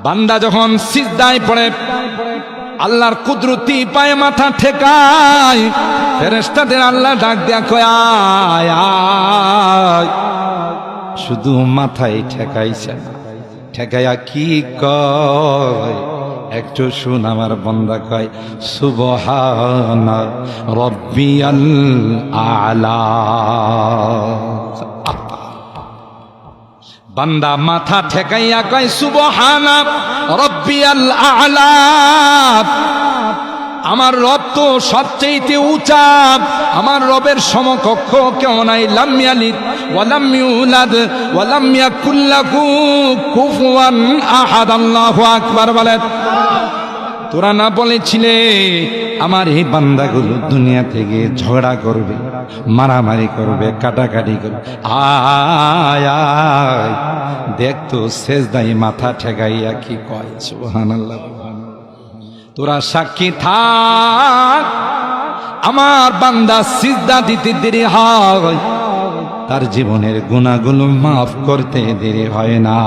বান্দা যখন সিজদায় পড়ে আল্লাহর কুদরতি পায়ে মাথা ঠেকায়, ফেরেশতাদের আল্লাহ ডাক দেয়া কয় আয় আয়। শুধু মাথায় ঠেকাইছে, ঠেকাইয়া কি কয় একটু শুন আমার বান্দা, কয় সুবহানা রাব্বিয়াল আলা। বান্দা মাথা ঠেকাইয়া কয় সুবহানা রাব্বিয়াল আলা, আমার রব তো সবচেয়ে উঁচা, আমার রবের সমকক্ষ কেউ নাই। লাম ইয়ালিদ ওয়া লাম ইউলাদ ওয়া লাম ইয়াকুল লাহু কুফুয়ান আহাদ। আল্লাহু আকবার বলেন। তোরা না বলেছিলে আমার এই বান্দাগুলো দুনিয়া থেকে ঝগড়া করবে, মারামারি করবে, কাটাকাটি করবে? আয় আয় দেখ তো সেজদায় মাথা ঠেকাইয়া কি কয় সুবহানাল্লাহ। তোরা সাক্ষী থাক, আমার বান্দা সিজদা দিতে দেরি হয়, তার জীবনের গুনাহগুলো মাফ করতে দেরি হয় না।